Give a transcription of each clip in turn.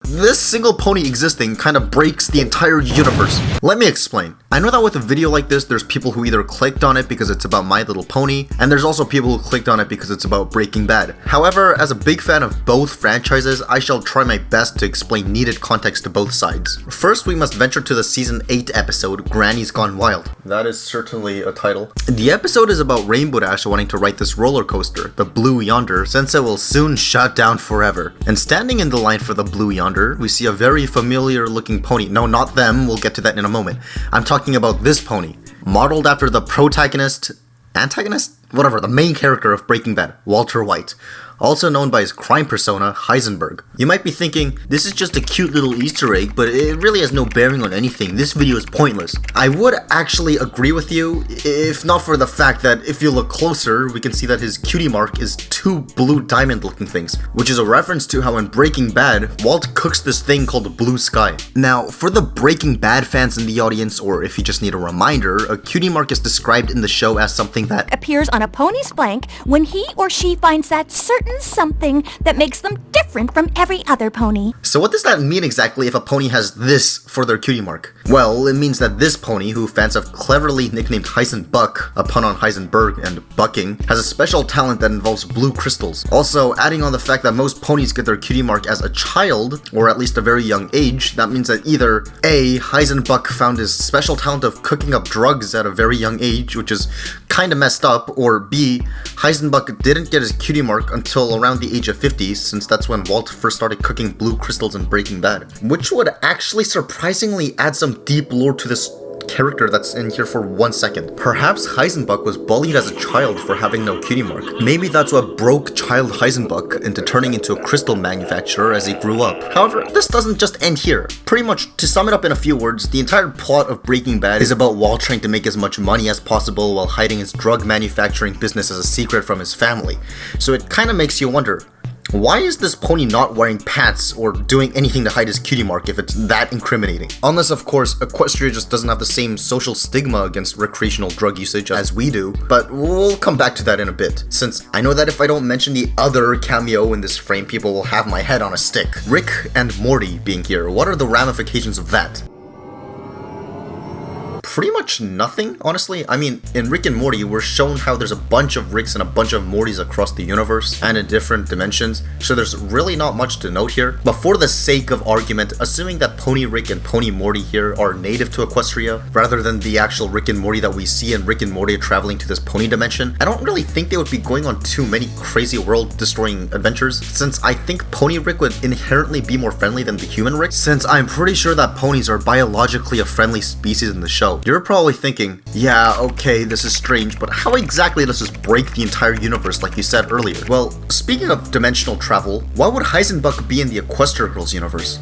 this single pony existing kind of breaks the entire universe. Let me explain. I know that with a video like this, there's people who either clicked on it because it's about My Little Pony, and there's also people who clicked on it because it's about Breaking Bad. However, as a big fan of both franchises, I shall try my best to explain needed context to both sides. First, we must venture to the season 8 episode, Granny's Gone Wild. That is certainly a title. The episode is about Rainbow Dash wanting to ride this roller coaster, the Blue Yonder, since it will soon shut down forever. And standing in the line for the Blue Yonder, we see a very familiar looking pony. No, not them, we'll get to that in a moment. I'm talking about this pony, modeled after the antagonist? Whatever, the main character of Breaking Bad, Walter White, also known by his crime persona, Heisenberg. You might be thinking, this is just a cute little Easter egg, but it really has no bearing on anything. This video is pointless. I would actually agree with you, if not for the fact that if you look closer, we can see that his cutie mark is 2 blue diamond looking things, which is a reference to how in Breaking Bad, Walt cooks this thing called blue sky. Now, for the Breaking Bad fans in the audience, or if you just need a reminder, a cutie mark is described in the show as something that appears on a pony's flank when he or she finds that certain something that makes them different from every other pony. So what does that mean exactly if a pony has this for their cutie mark? Well, it means that this pony, who fans have cleverly nicknamed Heisenbuck, a pun on Heisenberg and bucking, has a special talent that involves blue crystals. Also, adding on the fact that most ponies get their cutie mark as a child, or at least a very young age, that means that either A, Heisenbuck found his special talent of cooking up drugs at a very young age, which is kinda messed up, or B, Heisenbuck didn't get his cutie mark until around the age of 50, since that's when Walt first started cooking blue crystals in Breaking Bad. Which would actually surprisingly add some deep lore to this character that's in here for 1 second. Perhaps Heisenbuck was bullied as a child for having no cutie mark. Maybe that's what broke child Heisenbuck into turning into a crystal manufacturer as he grew up. However, this doesn't just end here. Pretty much, to sum it up in a few words, the entire plot of Breaking Bad is about Walt trying to make as much money as possible while hiding his drug manufacturing business as a secret from his family. So it kinda makes you wonder, why is this pony not wearing pants or doing anything to hide his cutie mark if it's that incriminating? Unless, of course, Equestria just doesn't have the same social stigma against recreational drug usage as we do, but we'll come back to that in a bit, since I know that if I don't mention the other cameo in this frame, people will have my head on a stick. Rick and Morty being here, what are the ramifications of that? Pretty much nothing, honestly. I mean, in Rick and Morty, we're shown how there's a bunch of Ricks and a bunch of Mortys across the universe and in different dimensions, so there's really not much to note here. But for the sake of argument, assuming that Pony Rick and Pony Morty here are native to Equestria, rather than the actual Rick and Morty that we see in Rick and Morty traveling to this pony dimension, I don't really think they would be going on too many crazy world-destroying adventures, since I think Pony Rick would inherently be more friendly than the human Rick, since I'm pretty sure that ponies are biologically a friendly species in the show. You're probably thinking, yeah, okay, this is strange, but how exactly does this break the entire universe like you said earlier? Well, speaking of dimensional travel, why would Heisenbuck be in the Equestria Girls universe?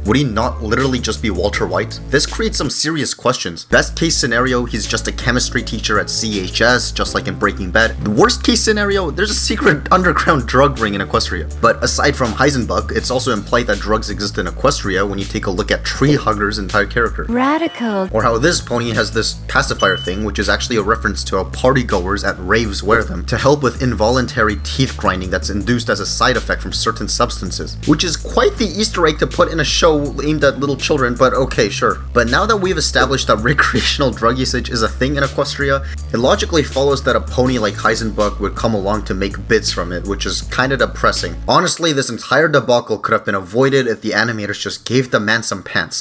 Would he not literally just be Walter White? This creates some serious questions. Best case scenario, he's just a chemistry teacher at CHS, just like in Breaking Bad. The worst case scenario, there's a secret underground drug ring in Equestria. But aside from Heisenbuck, it's also implied that drugs exist in Equestria when you take a look at Tree Hugger's entire character. Radical. Or how this pony has this pacifier thing, which is actually a reference to how partygoers at raves wear them to help with involuntary teeth grinding that's induced as a side effect from certain substances. Which is quite the Easter egg to put in a show aimed at little children, but okay, sure. But now that we've established that recreational drug usage is a thing in Equestria, it logically follows that a pony like Heisenbuck would come along to make bits from it, which is kinda depressing. Honestly, this entire debacle could have been avoided if the animators just gave the man some pants.